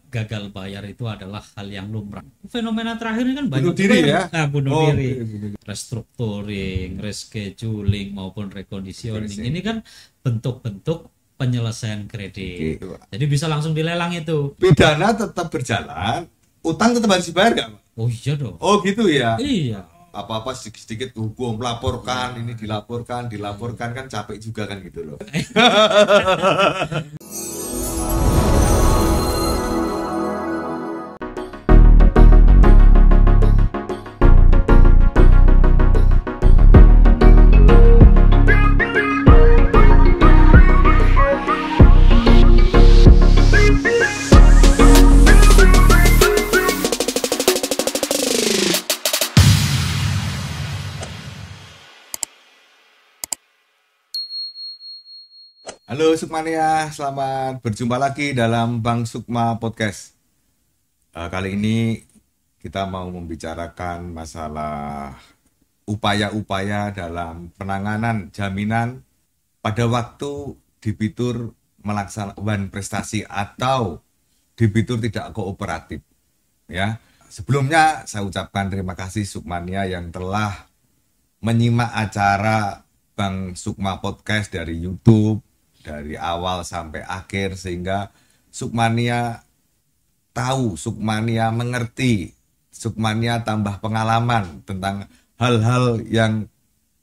gagal bayar itu adalah hal yang lumrah. Fenomena terakhir ini kan Bunuh banyak diri ya? bunuh Oh, diri, bunuh diri. restructuring, rescheduling maupun reconditioning. Reconditioning. Ini kan bentuk-bentuk penyelesaian kredit. Oke. Jadi bisa langsung dilelang itu. Pidana tetap berjalan, utang tetap harus dibayar nggak, Pak? Oh iya dong. Oh gitu ya. Iya. Apa-apa sedikit-sedikit hukum, laporkan, ini dilaporkan kan capek juga kan gitu loh. Halo Sukmania, selamat berjumpa lagi dalam Bang Sukma Podcast. Kali ini kita mau membicarakan masalah upaya-upaya dalam penanganan jaminan pada waktu debitur melaksanakan prestasi atau debitur tidak kooperatif. Ya, sebelumnya saya ucapkan terima kasih Sukmania yang telah menyimak acara Bang Sukma Podcast dari YouTube dari awal sampai akhir sehingga Sukmania tahu, Sukmania mengerti, Sukmania tambah pengalaman tentang hal-hal yang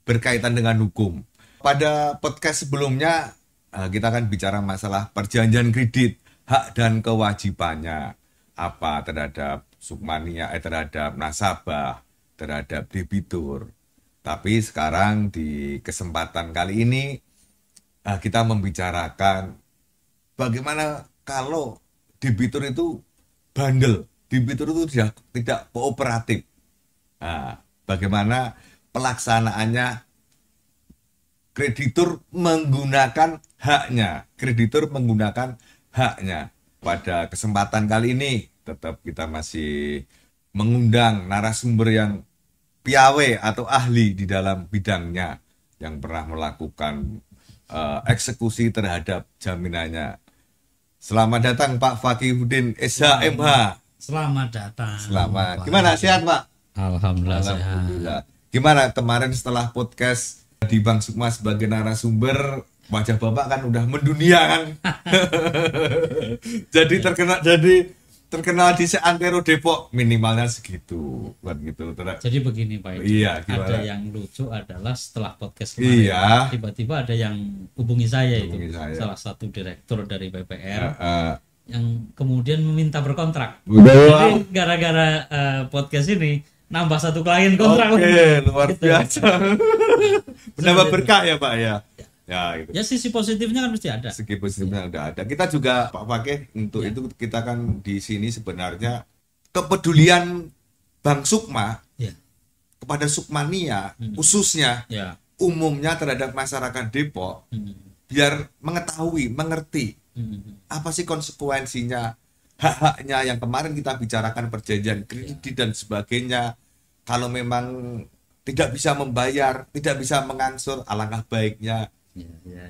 berkaitan dengan hukum. Pada podcast sebelumnya kita akan bicara masalah perjanjian kredit, hak dan kewajibannya apa terhadap Sukmania, terhadap nasabah, terhadap debitur. Tapi sekarang di kesempatan kali ini kita membicarakan bagaimana kalau debitur itu bandel, debitur itu tidak kooperatif. Nah, bagaimana pelaksanaannya kreditur menggunakan haknya. Pada kesempatan kali ini tetap kita masih mengundang narasumber yang piawe atau ahli di dalam bidangnya yang pernah melakukan eksekusi terhadap jaminannya. Selamat datang Pak Fakihuddin SHMH. Selamat datang. Selamat. Gimana, sehat Pak? Alhamdulillah, Alhamdulillah. Gimana kemarin setelah podcast di Bang Sukma sebagai narasumber, wajah Bapak kan udah mendunia kan? Terkenal di seantero Depok, minimalnya segitu buat gitu. Jadi begini Pak Edi, Iya, gimana? ada yang lucu adalah setelah podcast kemarin, Iya. tiba-tiba ada yang hubungi saya Hubungi itu, saya. salah satu direktur dari BPR Eh, yang kemudian meminta berkontrak. Udah. Jadi gara-gara podcast ini nambah satu klien kontrak. Oke, luar Gitu. biasa. Menambah berkah ya Pak ya. Ya itu. Ya sisi positifnya kan mesti ada. Segi positifnya udah ada. Kita juga Pak Fakih untuk itu kita kan di sini sebenarnya kepedulian Bang Sukma Ya, kepada Sukmania khususnya ya. umumnya terhadap masyarakat Depok biar mengetahui, mengerti apa sih konsekuensinya hak-haknya yang kemarin kita bicarakan perjanjian kredit dan sebagainya. Kalau memang tidak bisa membayar, tidak bisa mengangsur, alangkah baiknya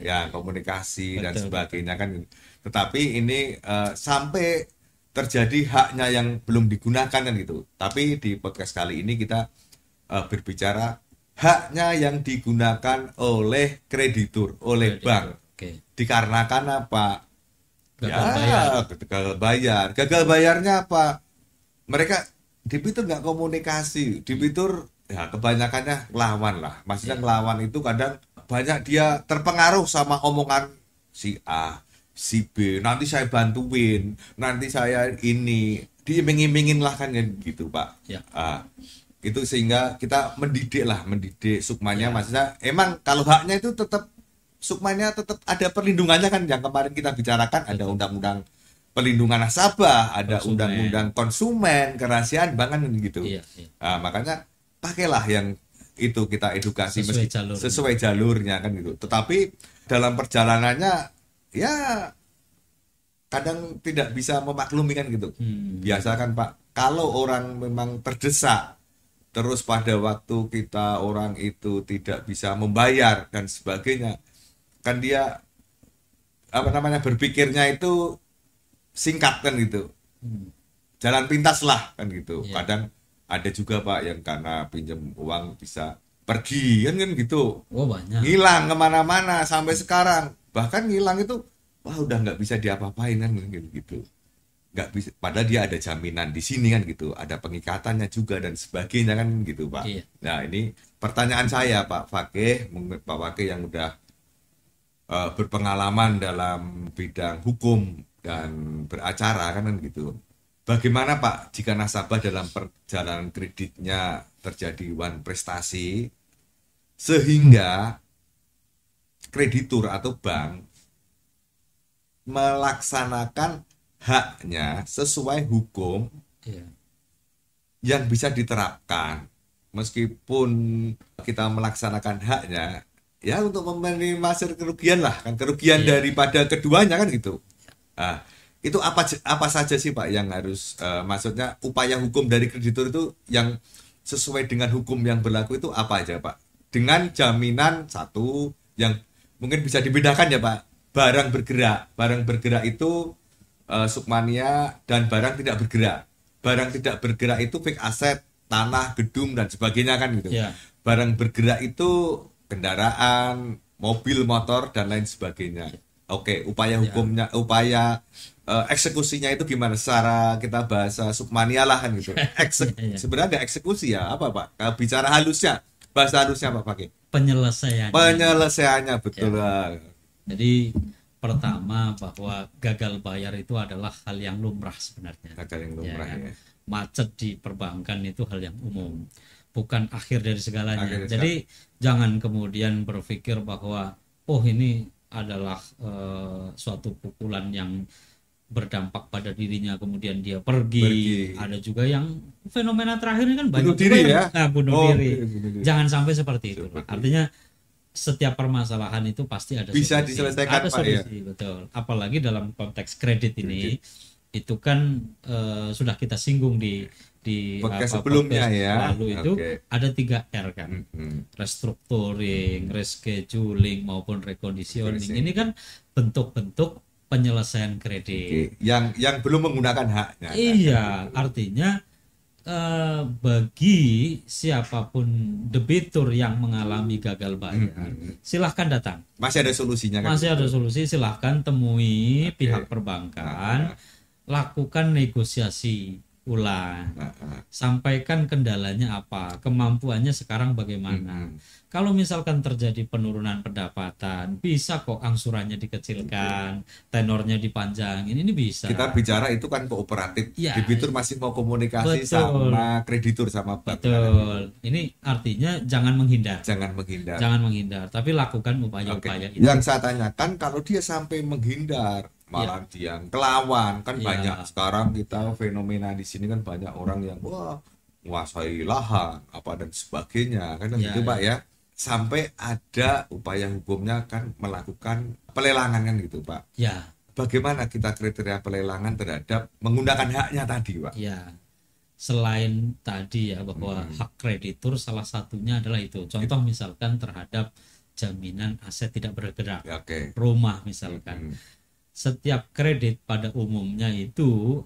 ya komunikasi dan Betul, sebagainya kan. Tetapi ini sampai terjadi haknya yang belum digunakan kan gitu. Tapi di podcast kali ini kita berbicara haknya yang digunakan oleh kreditur, oleh bank. Oke. Dikarenakan apa? Gagal bayar. Gagal bayarnya apa? Mereka debitur nggak komunikasi. Debitur ya kebanyakannya ngelawan lah. Maksudnya ngelawan itu kadang banyak dia terpengaruh sama omongan si A, si B. Nanti saya bantuin, nanti saya ini diiming-imingin lah kan gitu Pak. Ya. Itu sehingga kita mendidik Sukmanya. Maksudnya emang kalau haknya itu tetap Sukmanya tetap ada perlindungannya kan yang kemarin kita bicarakan. Ada undang-undang pelindungan nasabah, ada Konsumen. undang-undang konsumen, kerahasiaan bank kan gitu. Iya, iya. Makanya pakailah yang itu kita edukasi Sesuai jalurnya. jalurnya kan gitu. Tetapi dalam perjalanannya ya kadang tidak bisa memaklumi kan gitu. Biasa kan Pak, kalau orang memang terdesak terus pada waktu kita orang itu tidak bisa membayar dan sebagainya, kan dia berpikirnya itu singkat kan gitu. jalan pintas lah kan gitu. Iya. Kadang ada juga Pak yang karena pinjam uang bisa pergi kan gitu, Oh banyak. ngilang kemana-mana sampai sekarang. Bahkan ngilang itu wah udah nggak bisa diapa-apain kan gitu. Nggak bisa, padahal dia ada jaminan di sini kan gitu, ada pengikatannya juga dan sebagainya kan gitu Pak. Iya. Nah ini pertanyaan saya Pak Fakih, mungkin Pak Fakih yang udah berpengalaman dalam bidang hukum dan beracara kan gitu. Bagaimana Pak jika nasabah dalam perjalanan kreditnya terjadi wan prestasi sehingga kreditur atau bank melaksanakan haknya sesuai hukum Iya. yang bisa diterapkan, meskipun kita melaksanakan haknya ya untuk meminimalisir kerugian lah kan, kerugian Iya. daripada keduanya kan gitu. Nah, itu apa saja sih Pak yang harus maksudnya upaya hukum dari kreditur itu yang sesuai dengan hukum yang berlaku itu apa aja Pak? Dengan jaminan satu yang mungkin bisa dibedakan ya Pak, barang bergerak itu sukmania dan barang tidak bergerak. Barang tidak bergerak itu fixed aset, tanah, gedung dan sebagainya kan gitu. Iya. Barang bergerak itu kendaraan, mobil, motor dan lain sebagainya. Oke, upaya hukumnya, upaya eksekusinya itu gimana? Secara kita bahasa sukmania lah kan gitu. Sebenarnya nggak eksekusi ya, apa Pak? Kalau bicara halusnya, bahasa halusnya apa pakai? Penyelesaian. Penyelesaiannya betul. Jadi pertama bahwa gagal bayar itu adalah hal yang lumrah sebenarnya. Gagal yang lumrah ya. Macet di perbankan itu hal yang umum, bukan akhir dari segalanya. Akhir dari Jadi jangan kemudian berpikir bahwa oh ini adalah suatu pukulan yang berdampak pada dirinya kemudian dia pergi. Ada juga yang fenomena terakhir ini kan banyak bunuh diri juga ya. bunuh diri. Bunuh diri. Jangan sampai seperti itu. Artinya setiap permasalahan itu pasti ada bisa solusi. diselesaikan ada Pak solusi, ya. betul. Apalagi dalam konteks kredit ini itu kan sudah kita singgung di podcast sebelumnya podcast ya. Lalu itu ada 3 R kan. Restructuring, rescheduling maupun reconditioning. Ini kan bentuk-bentuk penyelesaian kredit. Yang belum menggunakan haknya. Iya, artinya bagi siapapun debitur yang mengalami gagal bayar, silahkan datang. Masih ada solusinya kan? Masih ada solusi, silahkan temui pihak perbankan, lakukan negosiasi ulang, sampaikan kendalanya apa, kemampuannya sekarang bagaimana. Kalau misalkan terjadi penurunan pendapatan, bisa kok angsurannya dikecilkan, tenornya dipanjangin, ini bisa. Kita bicara itu kan kooperatif, ya, debitur masih mau komunikasi sama kreditur sama bank. Betul. Ini artinya jangan menghindar. Jangan menghindar. Jangan menghindar, tapi lakukan upaya-upaya itu. Yang saya tanyakan kalau dia sampai menghindar, malah dia kelawan kan banyak sekarang kita fenomena di sini kan banyak orang yang wah menguasai lahan apa dan sebagainya kan gitu Pak ya, sampai ada upaya hukumnya kan melakukan pelelangan kan gitu Pak. Ya. Bagaimana kita kriteria pelelangan terhadap menggunakan haknya tadi Pak? Ya. Selain tadi ya bahwa hak kreditur salah satunya adalah itu. Contoh misalkan terhadap jaminan aset tidak bergerak. Rumah misalkan. Setiap kredit pada umumnya itu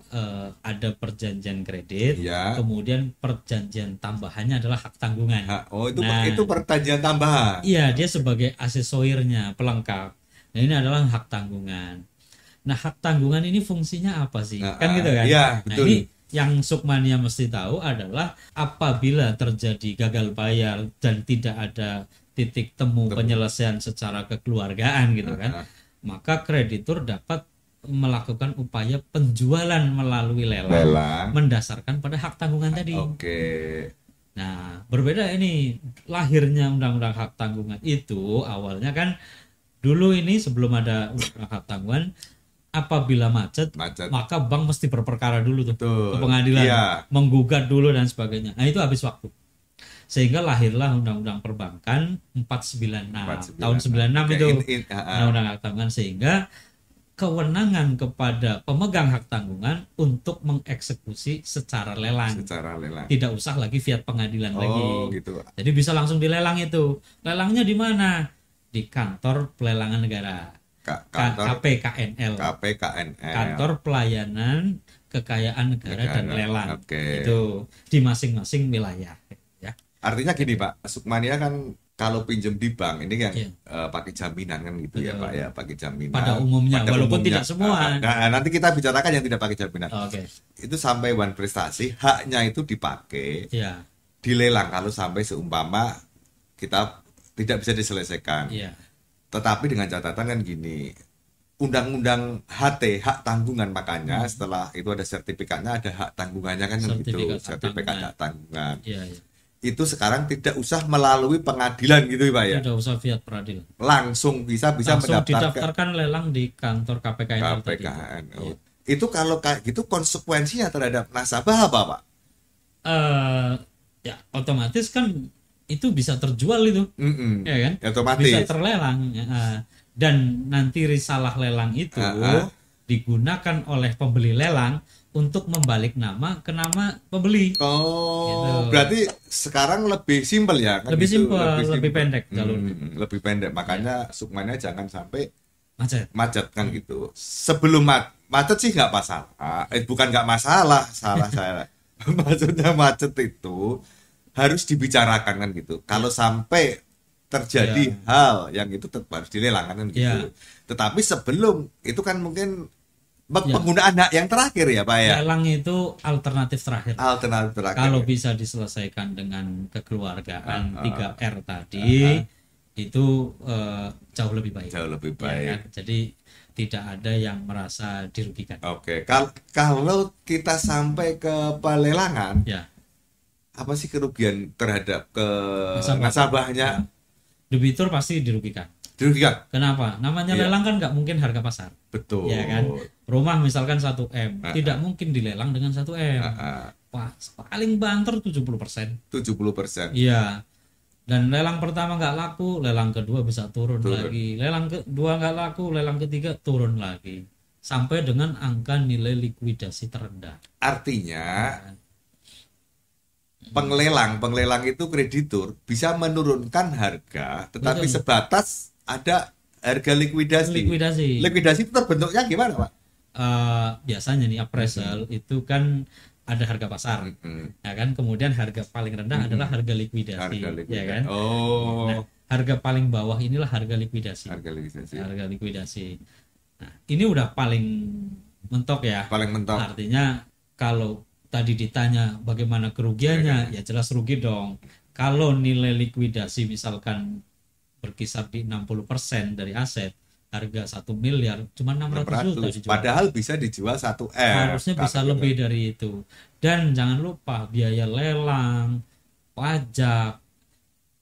ada perjanjian kredit, kemudian perjanjian tambahannya adalah hak tanggungan. Itu perjanjian tambahan. Iya, dia sebagai aksesorirnya, pelengkap. Nah, ini adalah hak tanggungan. Nah, hak tanggungan ini fungsinya apa sih? Kan gitu kan? Iya, betul. Nah, ini yang Sukmania mesti tahu adalah apabila terjadi gagal bayar dan tidak ada titik temu penyelesaian secara kekeluargaan gitu kan, maka kreditur dapat melakukan upaya penjualan melalui lelang mendasarkan pada hak tanggungan tadi. Nah, berbeda ini lahirnya undang-undang hak tanggungan itu awalnya kan dulu ini sebelum ada undang-undang hak tanggungan, apabila macet maka bank mesti berperkara dulu tuh ke pengadilan, menggugat dulu dan sebagainya. Nah, itu habis waktu. Sehingga lahirlah Undang-Undang Perbankan 496 tahun 96 itu Undang-Undang hak tanggungan, sehingga kewenangan kepada pemegang hak tanggungan untuk mengeksekusi secara lelang. Tidak usah lagi via pengadilan lagi. Gitu. Jadi bisa langsung dilelang itu. Lelangnya di mana? Di kantor pelelangan negara. KPKNL. Kantor Pelayanan kekayaan negara dan lelang. Oke. Itu di masing-masing wilayah ya. Artinya gini Pak, Sukmania kan kalau pinjam di bank ini yang pakai jaminan kan gitu ya Pak ya, pakai jaminan. Pada umumnya, walaupun tidak semua. Nah, nanti kita bicarakan yang tidak pakai jaminan. Oke. Itu sampai one prestasi, haknya itu dipakai, Ya. dilelang kalau sampai seumpama kita tidak bisa diselesaikan. Iya. Tetapi dengan catatan kan gini, undang-undang HT, hak tanggungan, makanya setelah itu ada sertifikatnya, ada hak tanggungannya kan gitu, sertifikat hak tanggungan. Iya, iya. Itu sekarang tidak usah melalui pengadilan gitu Pak ya. Tidak usah via peradilan. Langsung bisa langsung didaftarkan lelang di kantor KPKN. KPKN. Oh. Itu kalau kayak gitu konsekuensinya terhadap nasabah apa Pak? Ya otomatis kan itu bisa terjual itu, ya kan? Otomatis. Bisa terlelang. Dan nanti risalah lelang itu digunakan oleh pembeli lelang untuk membalik nama ke nama pembeli. Gitu. Berarti sekarang lebih simpel ya? Kan lebih gitu? simpel, lebih pendek jalurnya. Lebih pendek, makanya Sukmania jangan sampai macet kan gitu. Sebelum macet sih nggak masalah. Bukan nggak masalah, salah saya. Maksudnya macet itu harus dibicarakan kan gitu. Kalau sampai terjadi hal yang itu tetap harus dilelang kan gitu. Tetapi sebelum itu kan mungkin penggunaan hak yang terakhir ya Pak ya. Lelang itu alternatif terakhir. Alternatif terakhir. Kalau bisa diselesaikan dengan kekeluargaan 3R tadi, itu jauh lebih baik. Jauh lebih baik. Ya kan? Jadi tidak ada yang merasa dirugikan. Oke. Kalau kita sampai ke pelelangan, apa sih kerugian terhadap nasabahnya? Debitur pasti dirugikan. Kenapa? Namanya lelang kan nggak mungkin harga pasar. Betul. Ya kan? Rumah misalkan 1M, tidak mungkin dilelang dengan 1M. Paling banter 70%. 70%. Iya. Dan lelang pertama nggak laku, lelang kedua bisa turun lagi. Lelang kedua nggak laku, lelang ketiga turun lagi. Sampai dengan angka nilai likuidasi terendah. Artinya penglelang itu kreditur bisa menurunkan harga, tetapi sebatas ada harga likuidasi. Likuidasi itu terbentuknya gimana Pak? Biasanya nih appraisal itu kan ada harga pasar, ya kan. Kemudian harga paling rendah adalah harga likuidasi, ya kan. Nah, harga paling bawah inilah harga likuidasi. Harga likuidasi. Nah, ini udah paling mentok ya. Paling mentok. Artinya kalau tadi ditanya bagaimana kerugiannya, ya jelas rugi dong. Kalau nilai likuidasi misalkan berkisar di 60% dari aset, harga 1 miliar cuma 600 juta dijual. Padahal bisa dijual 1M. Harusnya bisa lebih dari itu. Dan jangan lupa biaya lelang, pajak,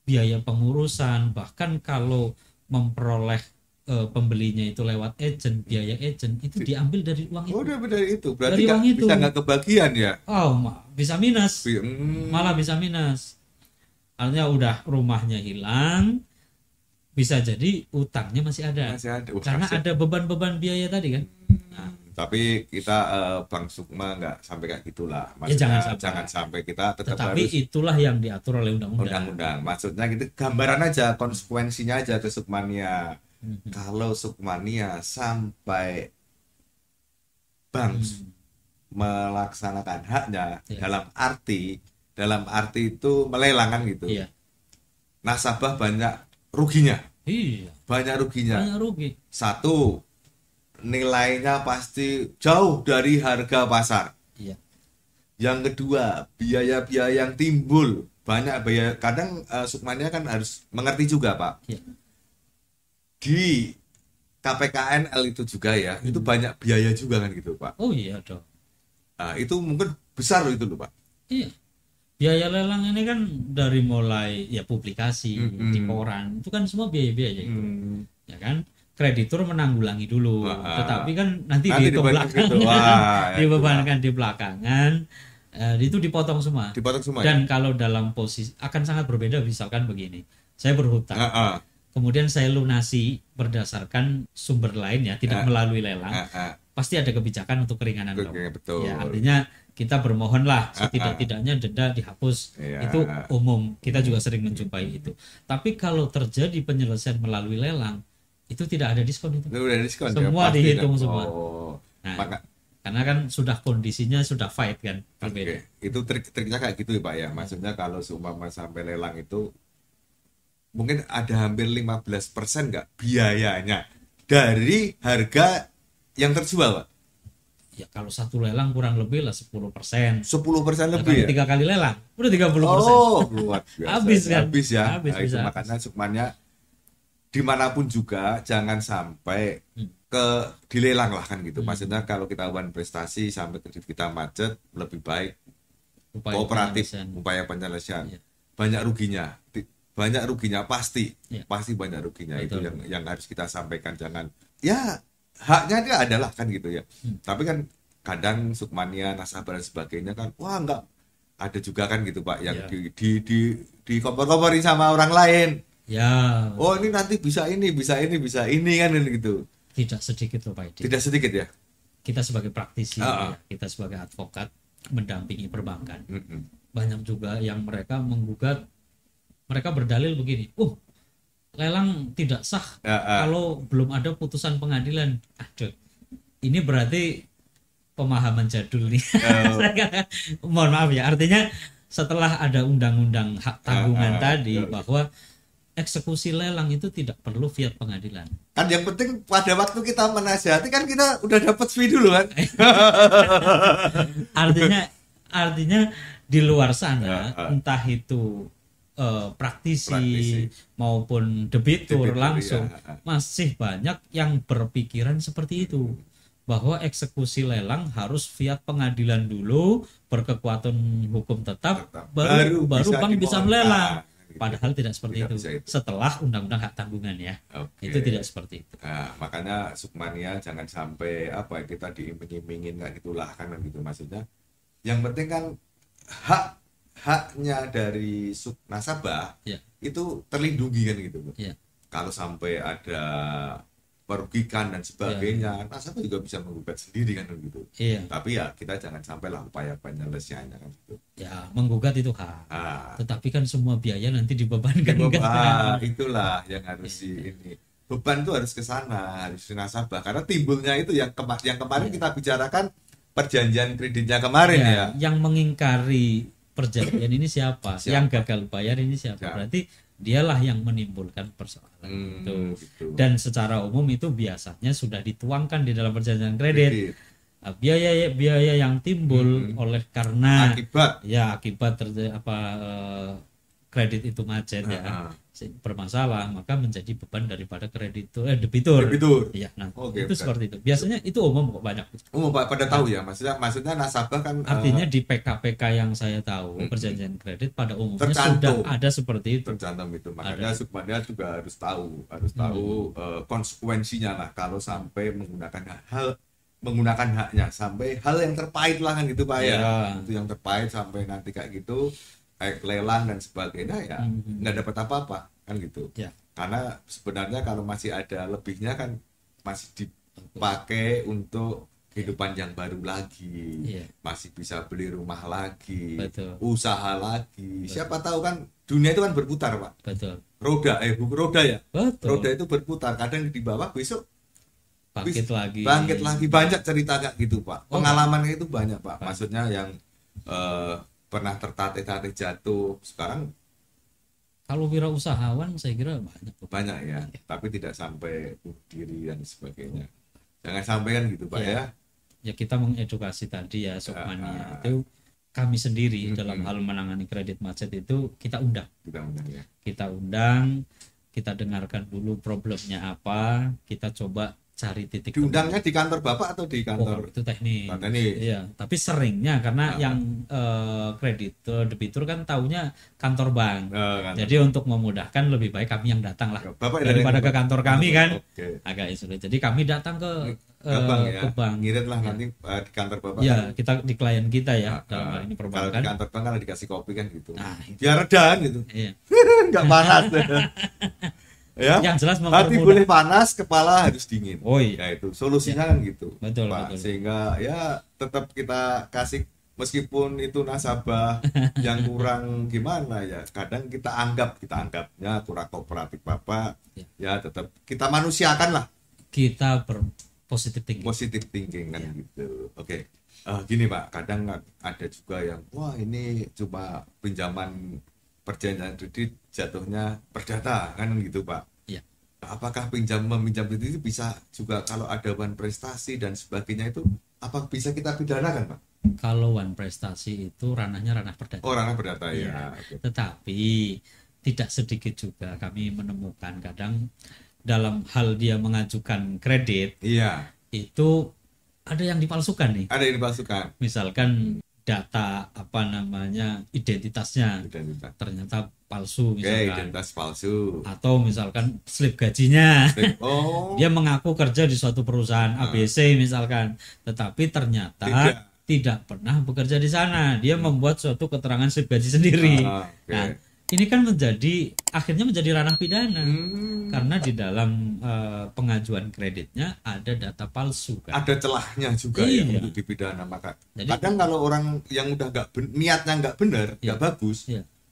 biaya pengurusan, bahkan kalau memperoleh pembelinya itu lewat agent, biaya agent itu diambil dari uang itu. Udah dari itu. Berarti bisa nggak kebagian ya? Bisa minus. Malah bisa minus. Artinya udah rumahnya hilang, bisa jadi utangnya masih ada. Karena ada beban-beban biaya tadi kan. Tapi kita Bang Sukma nggak sampai kayak gitulah. Maksudnya jangan sampai kita tetap tetapi harus itulah yang diatur oleh undang-undang. Maksudnya gitu, gambaran aja, konsekuensinya aja ke Sukmania. Kalau Sukmania sampai bank melaksanakan haknya dalam arti itu melelangkan gitu. Nasabah banyak ruginya. Banyak ruginya. Satu, nilainya pasti jauh dari harga pasar. Yang kedua, biaya-biaya yang timbul, banyak biaya. Kadang Sukmania kan harus mengerti juga Pak. Di KPKNL itu juga ya, itu banyak biaya juga kan gitu Pak. Oh iya dong. Itu mungkin besar loh itu loh Pak. Iya. Biaya lelang ini kan dari mulai ya publikasi di koran, itu kan semua biaya-biaya itu. Ya kan? Kreditur menanggulangi dulu, tetapi kan nanti dihitung belakangan, dibebankan di belakangan, itu dipotong semua. Dan kalau dalam posisi akan sangat berbeda, misalkan begini, saya berhutang. Kemudian saya lunasi berdasarkan sumber lain ya, tidak melalui lelang, pasti ada kebijakan untuk keringanan dong. Ya, artinya kita bermohonlah setidak-tidaknya denda dihapus. Itu umum, kita juga sering menjumpai itu. Tapi kalau terjadi penyelesaian melalui lelang, itu tidak ada diskon itu. Diskon, semua dihitung semua. Nah, Karena kan sudah kondisinya sudah fight kan. Oke. Itu triknya kayak gitu ya Pak ya. Maksudnya kalau seumpama sampai lelang itu mungkin ada hampir 15% nggak biayanya dari harga yang terjual Pak? Ya kalau satu lelang kurang lebih lah 10%. 10% lebih ya? 3 kali lelang udah 30%. Oh, luar biasa. Habis kan? Habis ya. Habis, Nah, itu bisa. makanya sukmannya dimanapun juga jangan sampai ke dilelang lah kan gitu. Maksudnya kalau kita uang prestasi sampai kredit kita macet, lebih baik Upaya kooperatif, penyelesaian. upaya penyelesaian. Iya. Banyak ruginya. Banyak ruginya pasti. Iya. Pasti banyak ruginya. Itu Betul. yang harus kita sampaikan. Jangan ya haknya dia adalah kan gitu ya. Tapi kan kadang sukmania, nasabah dan sebagainya kan wah enggak, ada juga kan gitu Pak yang Iya. di kompor-komporin sama orang lain. Ya, Oh ini nanti bisa ini kan gitu. tidak sedikit loh Pak Edi. Tidak sedikit ya. Kita sebagai praktisi, Ah, ah. ya, kita sebagai advokat mendampingi perbankan. Mm-mm. Banyak juga yang mereka menggugat, mereka berdalil begini, lelang tidak sah kalau belum ada putusan pengadilan. Aduh, ini berarti pemahaman jadul nih. Mohon maaf ya, artinya setelah ada undang-undang hak tanggungan tadi bahwa eksekusi lelang itu tidak perlu via pengadilan. Kan yang penting pada waktu kita menasihati kan kita udah dapat fee dulu kan. Artinya di luar sana entah itu praktisi maupun debitur langsung masih banyak yang berpikiran seperti itu, bahwa eksekusi lelang harus via pengadilan dulu berkekuatan hukum tetap baru bank bisa melelang. Padahal tidak seperti itu. Setelah undang-undang hak tanggungan ya. Itu tidak seperti itu. Nah, makanya sukmania jangan sampai kita diiming-imingin kayak gitulah kan gitu maksudnya. Yang penting kan haknya dari nasabah itu terlindungi kan gitu. Kalau sampai ada merugikan dan sebagainya, nasabah juga bisa menggugat sendiri kan gitu. Tapi ya kita jangan sampai lah upaya penyelesaiannya kan gitu. Ya, menggugat itu hak. Tetapi kan semua biaya nanti dibebankan kan. Itulah yang harus ini. Beban itu harus ke sana, harus ke nasabah karena timbulnya itu yang kemarin kita bicarakan perjanjian kreditnya kemarin ya. Yang mengingkari perjanjian ini siapa? Yang gagal bayar ini siapa? Berarti dialah yang menimbulkan persoalan itu. Gitu. Dan secara umum itu biasanya sudah dituangkan di dalam perjanjian kredit. Biaya yang timbul oleh karena akibat kredit itu macet bermasalah, maka menjadi beban daripada debitur. Ya, nah itu seperti itu. Biasanya itu umum kok, banyak. Umum Pak, pada tahu ya, maksudnya nasabah kan artinya di PK yang saya tahu perjanjian kredit pada umumnya sudah ada seperti itu. Tercantum itu. Makanya sukmania juga harus tahu konsekuensinya lah kalau sampai menggunakan haknya sampai hal yang terpahit lah kan gitu Pak ya. Itu yang terpahit sampai nanti kayak gitu lelang dan sebagainya ya nggak dapat apa-apa kan gitu. Karena sebenarnya kalau masih ada lebihnya kan masih dipakai untuk kehidupan yang baru lagi, masih bisa beli rumah lagi, usaha lagi. Siapa tahu kan dunia itu kan berputar Pak. Roda ya. Roda itu berputar, kadang di bawah besok bangkit lagi. Banyak cerita kayak gitu Pak. Pengalamannya itu banyak Pak. Maksudnya yang pernah tertatih-tatih jatuh, sekarang kalau wirausahawan saya kira banyak ya, tapi tidak sampai bunuh diri dan sebagainya. Jangan sampai kan gitu Pak ya. Ya kita mengedukasi tadi ya sukmania itu kami sendiri dalam hal menangani kredit macet itu kita undang, kita dengarkan dulu problemnya apa, kita coba cari titik. Diundangnya di kantor Bapak atau di kantor? Itu teknik. Iya, tapi seringnya karena yang debitur kan taunya kantor bank. Jadi untuk memudahkan lebih baik kami yang datang lah. Bapak daripada ke kantor kami kan. Agak sulit. Jadi kami datang ke bank. Ngirit lah nanti di kantor Bapak. Ya, kita di klien kita ya dalam hal ini perbankan. Kalau di kantor bank kan dikasih kopi kan gitu. Biar reda gitu. Iya. Enggak panas. Ya, yang jelas hati boleh panas, kepala harus dingin. Ya itu solusinya kan gitu. Betul. Sehingga ya tetap kita kasih, meskipun itu nasabah yang kurang gimana ya, kadang kita anggapnya kurang kooperatif Bapak. Ya tetap kita manusiakan lah. Kita positive thinking kan gitu. Oke. Gini Pak, kadang ada juga yang wah ini cuma pinjaman perjanjian kredit jatuhnya perdata kan gitu Pak. Iya. Apakah meminjam kredit itu bisa juga kalau ada wan prestasi dan sebagainya itu apa bisa kita pidanakan Pak? Kalau wan prestasi itu ranahnya ranah perdata. Oh, ranah perdata ya. Okay. Tetapi tidak sedikit juga kami menemukan kadang dalam hal dia mengajukan kredit, iya, itu ada yang dipalsukan nih. Ada yang dipalsukan. Misalkan data identitasnya ternyata palsu misalkan. Identitas palsu. Atau misalkan slip gajinya. Oh. Dia mengaku kerja di suatu perusahaan ABC misalkan, tetapi ternyata tidak pernah bekerja di sana. Dia membuat suatu keterangan slip gaji sendiri. Okay. Nah, ini kan akhirnya menjadi ranah pidana karena di dalam pengajuan kreditnya ada data palsu kan. Ada celahnya juga yang untuk dipidana. Maka jadi, kadang kalau orang yang udah niatnya nggak benar, nggak bagus,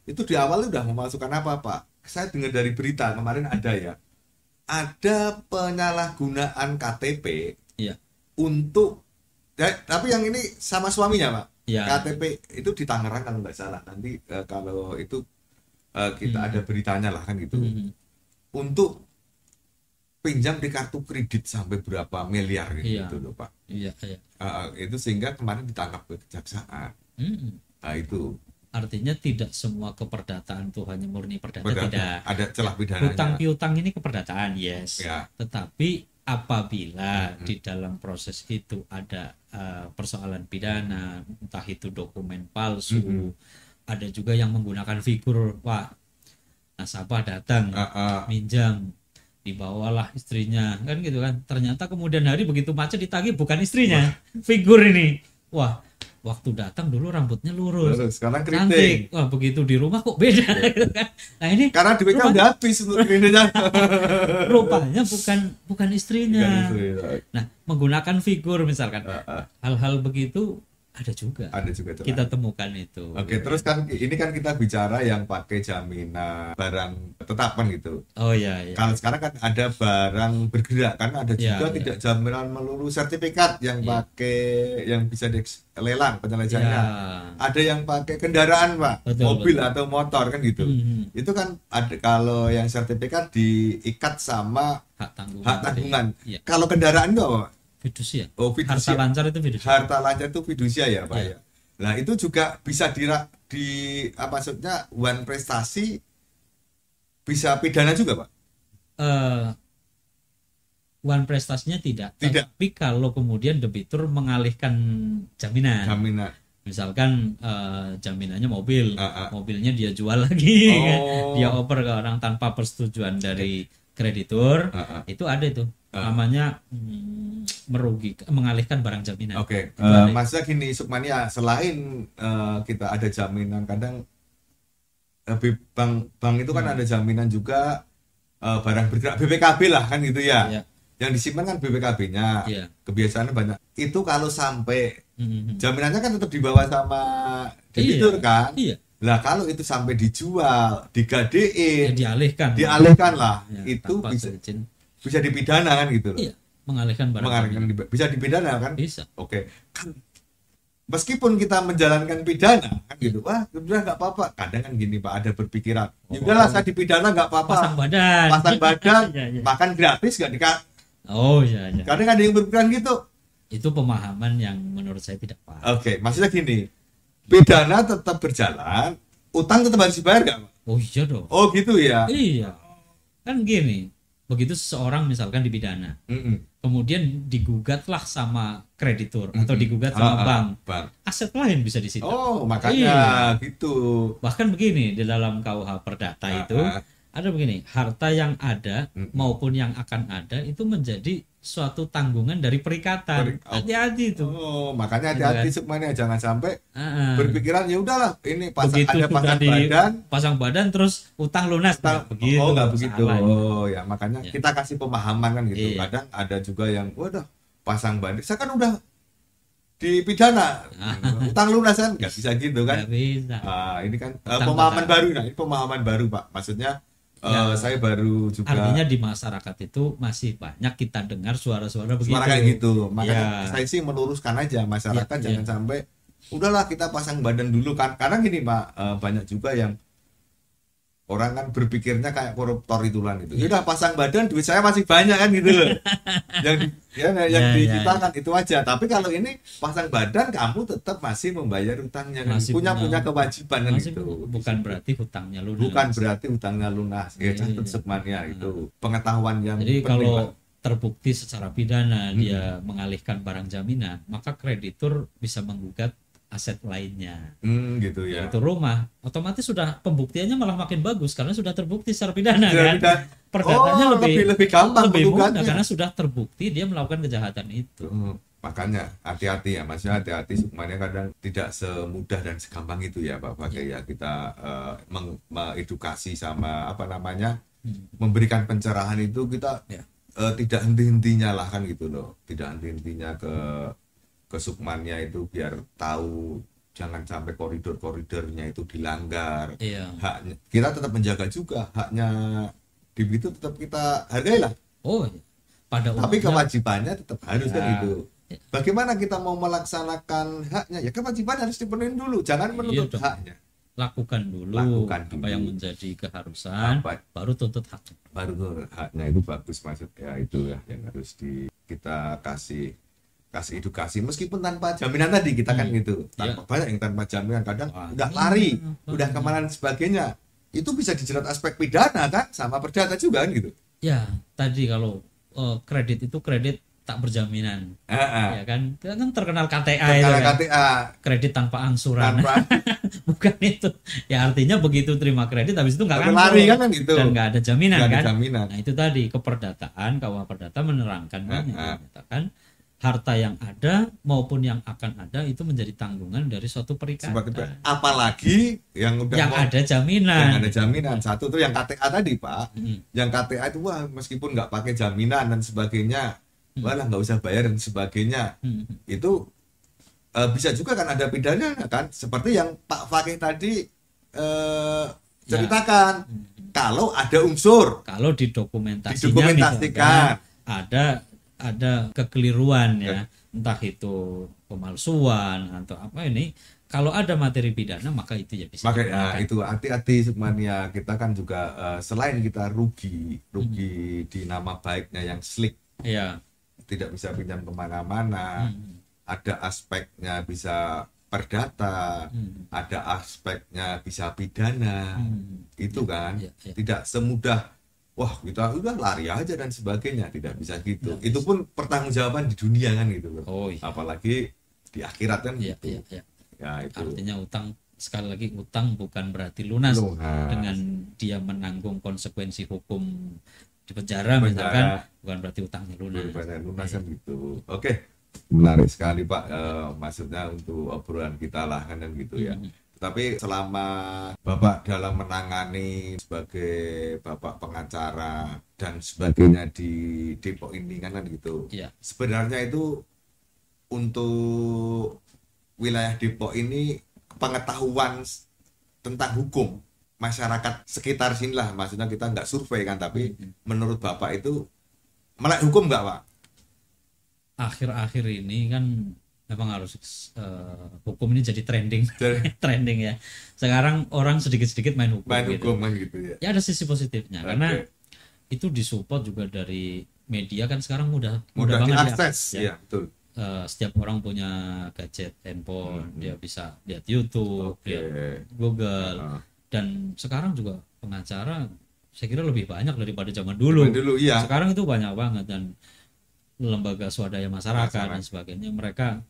itu di awal udah memasukkan apa Pak? Saya dengar dari berita kemarin ada penyalahgunaan KTP untuk tapi yang ini sama suaminya Pak. KTP itu di Tangerang kalau nggak salah. Nanti kalau itu kita ada beritanya lah kan gitu. Untuk pinjam di kartu kredit sampai berapa miliar gitu loh Pak. Itu sehingga kemarin ditangkap ke kejaksaan. Nah itu artinya tidak semua keperdataan itu hanya murni perdata. Tidak. Ada celah pidananya. Hutang piutang ini keperdataan tetapi apabila di dalam proses itu ada persoalan pidana, entah itu dokumen palsu, ada juga yang menggunakan figur, Pak, nasabah datang minjam, dibawalah istrinya kan gitu kan, ternyata kemudian hari begitu macet ditagih bukan istrinya, figur ini, wah waktu datang dulu rambutnya lurus sekarang cantik, wah begitu di rumah kok beda gitu kan. Nah ini karena di BK udah habis untuk kreditnya. Rupanya bukan istrinya. Nah menggunakan figur misalkan, hal-hal begitu ada juga kita temukan itu. Oke, terus kan ini kan kita bicara yang pakai jaminan barang tetapan gitu. Oh iya. Kalau sekarang kan ada barang bergerak kan, ada juga tidak jaminan melulu sertifikat yang pakai yang bisa dilelang penyelesaiannya. Ada yang pakai kendaraan Pak, mobil atau motor kan gitu. Itu kan ada, kalau yang sertifikat diikat sama hak tanggungan. Kalau kendaraan itu apa Pak? Fidusia. Fidusia. Harta lancar itu fidusia. Harta lancar itu fidusia ya Pak ya. Nah itu juga bisa maksudnya wan prestasi bisa pidana juga Pak? Wan prestasinya tidak. Tapi kalau kemudian debitur mengalihkan jaminan. Misalkan jaminannya mobilnya dia jual lagi, kan? Dia oper ke orang tanpa persetujuan dari kreditur, itu ada itu. Namanya mengalihkan barang jaminan. Oke. Maksudnya gini Sukmania, selain kita ada jaminan, kadang bank itu kan ada jaminan juga barang bergerak, BPKB lah kan gitu ya. Yang disimpan kan BPKB-nya. Kebiasaannya banyak. Itu kalau sampai jaminannya kan tetap dibawa sama debitur kan. Lah kalau itu sampai dijual, digadein, dialihkan lah, itu bisa dipidana kan gitu loh. Mengalihkan barang. Bisa dipidana kan? Bisa. Oke. Kan meskipun kita menjalankan pidana kan gitu, wah udah nggak apa-apa. Kadang kan gini Pak, ada berpikiran, ya udahlah saya dipidana nggak apa-apa. Pasang badan, makan gratis nggak dikasih. Oh iya. Kadang ada yang berpikiran gitu. Itu pemahaman yang menurut saya tidak pas. Oke, maksudnya gini, pidana tetap berjalan, utang tetap harus dibayar nggak Pak? Oh iya dong. Oh gitu ya. Iya. Kan gini, begitu seseorang misalkan dipidana, kemudian digugatlah sama kreditur atau digugat sama bank, aset lain bisa disita. Oh makanya gitu. Bahkan begini di dalam KUH Perdata itu ada begini, harta yang ada maupun yang akan ada itu menjadi suatu tanggungan dari perikatan. Hati-hati itu. Oh makanya hati-hati Sukmania, jangan sampai berpikiran ya udahlah ini pasang badan terus utang lunas. Nggak begitu. Oh ya makanya kita kasih pemahaman kan gitu. Kadang ada juga yang waduh pasang badan, saya kan udah dipidana utang lunas kan, nggak bisa gitu kan. Nggak bisa. Ini kan pemahaman baru. Nah ini pemahaman baru Pak, maksudnya Saya baru juga artinya di masyarakat itu masih banyak kita dengar suara-suara begitu. Suara kayak gitu. Makanya saya sih meluruskan aja masyarakat jangan sampai udahlah kita pasang badan dulu kan. Karena gini Pak, banyak juga yang orang kan berpikirnya kayak koruptor itulah gitu. Udah pasang badan duit saya masih banyak kan gitu loh. yang di kita kan itu aja. Tapi kalau ini pasang badan kamu tetap masih membayar utangnya kan. Punya kewajiban kan gitu. Bukan berarti hutangnya lunas. Bukan berarti hutangnya lunas. Ya catat Sukmania itu pengetahuan yang jadi kalau terbukti secara pidana dia mengalihkan barang jaminan, maka kreditur bisa menggugat aset lainnya, gitu ya. Itu rumah, otomatis sudah pembuktiannya malah makin bagus karena sudah terbukti secara pidana kan. Perdatanya lebih gampang, lebih mudah karena sudah terbukti dia melakukan kejahatan itu. Makanya hati-hati ya, maksudnya hati-hati Sukmania kadang tidak semudah dan segampang itu ya Pak Fakih ya kita mengedukasi sama memberikan pencerahan itu kita tidak henti-hentinya lah kan gitu loh, tidak henti-hentinya ke Sukmania itu biar tahu jangan sampai koridor-koridornya itu dilanggar. Haknya kita tetap menjaga juga haknya DIP itu tetap kita hargailah. Tapi kewajibannya tetap harus kan itu. Bagaimana kita mau melaksanakan haknya? Ya kewajiban harus dipenuhi dulu, jangan menuntut haknya. Lakukan dulu apa yang menjadi keharusan, baru tuntut haknya. Baru haknya itu bagus maksudnya itu ya yang harus kita kasih edukasi meskipun tanpa jaminan tadi kita kan gitu banyak yang tanpa jaminan kadang udah lari udah kemana dan sebagainya itu bisa dijerat aspek pidana kan sama perdata juga kan gitu ya. Tadi kalau kredit itu kredit tak berjaminan ya kan terkenal KTA itu kan? KTA kredit tanpa angsuran bukan itu ya, artinya begitu terima kredit habis itu nggak lari kan gitu dan nggak ada jaminan kan. Nah itu tadi keperdataan KUH Perdata menerangkan menyatakan harta yang ada maupun yang akan ada itu menjadi tanggungan dari suatu perikatan. Apalagi yang ada jaminan. Yang ada jaminan. Satu tuh yang KTA tadi Pak. Yang KTA itu meskipun nggak pakai jaminan dan sebagainya, malah nggak usah bayar dan sebagainya. Itu bisa juga kan ada pidana kan. Seperti yang Pak Fakih tadi ceritakan. Kalau ada unsur. Kalau didokumentasikan ada kekeliruan ya, entah itu pemalsuan atau apa ini, kalau ada materi pidana maka itu ya bisa. Makanya itu hati-hati Sukmania, kita kan juga selain kita rugi di nama baiknya yang slick, tidak bisa pinjam kemana-mana, ada aspeknya bisa perdata, ada aspeknya bisa pidana, itu kan tidak semudah wah kita udah lari aja dan sebagainya, tidak bisa gitu. Itu pun pertanggungjawaban di dunia kan gitu loh. Apalagi di akhirat kan gitu. Ya itu. Artinya utang, sekali lagi utang bukan berarti lunas. Dengan dia menanggung konsekuensi hukum di penjara misalkan, bukan berarti utangnya lunas. Lunas kan gitu. Oke. Menarik sekali Pak, maksudnya untuk obrolan kita lah kan gitu ya. Tapi selama Bapak dalam menangani sebagai Bapak pengacara dan sebagainya di Depok ini kan gitu. Sebenarnya itu untuk wilayah Depok ini pengetahuan tentang hukum masyarakat sekitar sini lah, maksudnya kita nggak survei kan, tapi menurut Bapak itu melek hukum nggak Pak? Akhir-akhir ini kan memang harus hukum ini jadi trending ya. Sekarang orang sedikit-sedikit main hukum gitu ya. Ya ada sisi positifnya karena itu disupport juga dari media kan sekarang mudah banget diakses ya. Betul. Setiap orang punya gadget handphone, dia bisa lihat YouTube, lihat Google, dan sekarang juga pengacara saya kira lebih banyak daripada zaman dulu. Sekarang itu banyak banget dan lembaga swadaya masyarakat dan sebagainya, mereka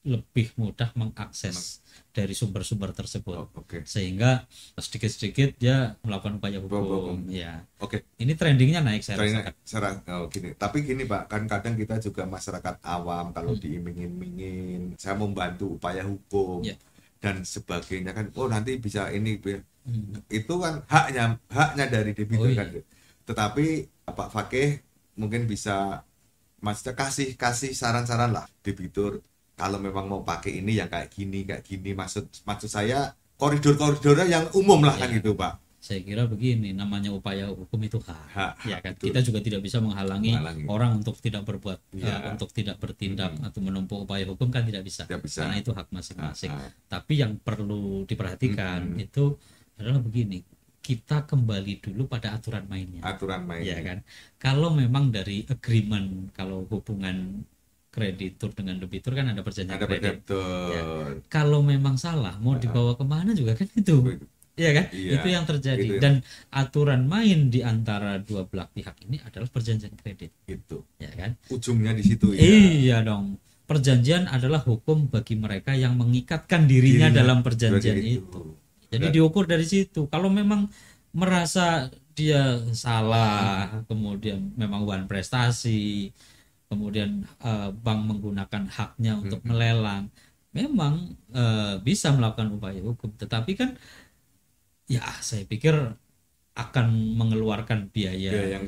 lebih mudah mengakses dari sumber-sumber tersebut, sehingga sedikit-sedikit dia melakukan upaya hukum. Ya. Ini trendingnya naik saya rasa. Gini. Tapi gini Pak, kan kadang kita juga masyarakat awam kalau diiming-imingin, saya membantu upaya hukum dan sebagainya kan, nanti bisa ini, itu kan haknya dari debitur kan. Tetapi Pak Fakih mungkin bisa maksudnya kasih saran-saran lah debitur kalau memang mau pakai ini yang kayak gini maksud saya koridor-koridornya yang umum lah kan gitu Pak. Saya kira begini, namanya upaya hukum itu hak, ya kan. Betul. Kita juga tidak bisa menghalangi orang untuk tidak berbuat, untuk tidak bertindak atau menempuh upaya hukum kan tidak bisa. Karena itu hak masing-masing. Tapi yang perlu diperhatikan itu adalah begini, kita kembali dulu pada aturan mainnya. Ya kan. Kalau memang dari agreement, kalau hubungan kreditur dengan debitur kan ada perjanjian kredit. Ya. Kalau memang salah, mau dibawa kemana juga kan itu. Iya kan? Itu yang terjadi. Dan aturan main di antara dua belah pihak ini adalah perjanjian kredit. Itu. Ya kan? Ujungnya di situ ya. Iya dong. Perjanjian adalah hukum bagi mereka yang mengikatkan dirinya dalam perjanjian itu. Jadi diukur dari situ. Kalau memang merasa dia salah, kemudian memang one prestasi, kemudian bank menggunakan haknya untuk melelang, memang bisa melakukan upaya hukum. Tetapi kan ya saya pikir akan mengeluarkan biaya yang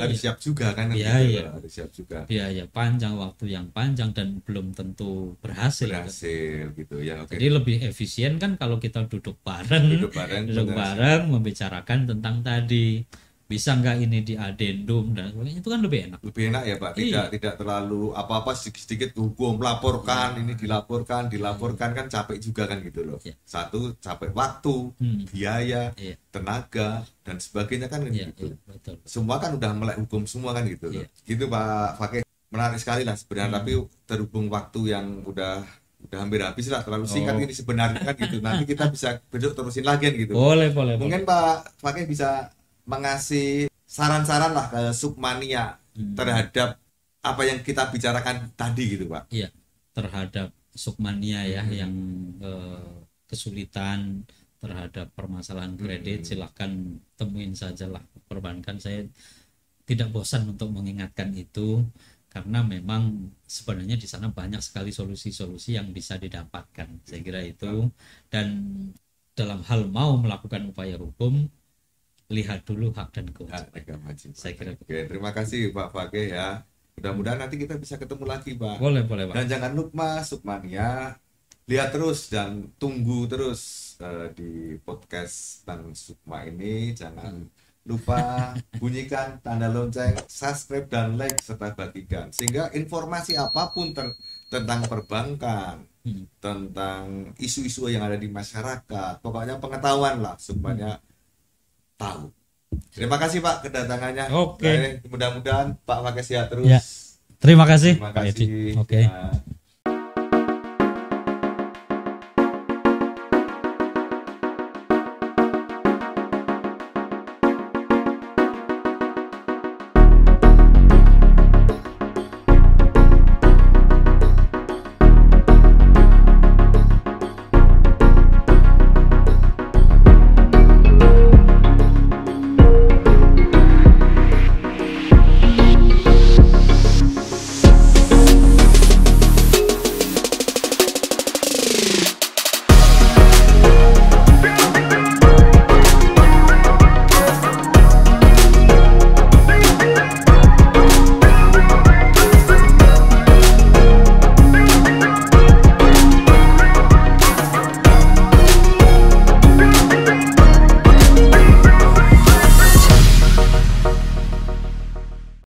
harus siap juga kan, harus siap juga, biaya panjang, waktu yang panjang, dan belum tentu berhasil gitu ya. Jadi lebih efisien kan kalau kita duduk bareng membicarakan tentang tadi, bisa nggak ini di adendum dan sebagainya, itu kan lebih enak ya Pak. Tidak terlalu apa-apa, sedikit hukum laporkan, ini dilaporkan kan capek juga kan gitu loh. Satu, capek waktu, biaya, tenaga dan sebagainya kan gitu. Betul. Semua kan udah melek hukum semua kan gitu loh. Gitu Pak Fakih, menarik sekali lah sebenarnya. Tapi terhubung waktu yang udah hampir habis lah, terlalu singkat ini sebenarnya kan gitu. Nanti kita bisa besok terusin lagi gitu. Boleh. Mungkin Pak Fakih bisa mengasih saran-saran lah ke Sukmania terhadap apa yang kita bicarakan tadi gitu Pak. Iya, terhadap Sukmania ya yang kesulitan terhadap permasalahan kredit, silahkan temuin sajalah perbankan. Saya tidak bosan untuk mengingatkan itu, karena memang sebenarnya di sana banyak sekali solusi-solusi yang bisa didapatkan. Saya kira itu. Dan dalam hal mau melakukan upaya hukum, lihat dulu hak dan kewajiban. Saya kira. Oke, terima kasih Pak Fakih ya. Mudah-mudahan nanti kita bisa ketemu lagi Pak. Boleh Pak. Dan jangan lupa Sukmania, lihat terus dan tunggu terus di podcast Bang Sukma ini. Jangan lupa bunyikan tanda lonceng, subscribe dan like serta bagikan, sehingga informasi apapun tentang perbankan, tentang isu-isu yang ada di masyarakat, pokoknya pengetahuan lah Sukmania tahu. Terima kasih Pak kedatangannya. Oke. Mudah-mudahan Pak Fakih sehat terus. Ya. Terima kasih. Terima kasih. Oke. Ya.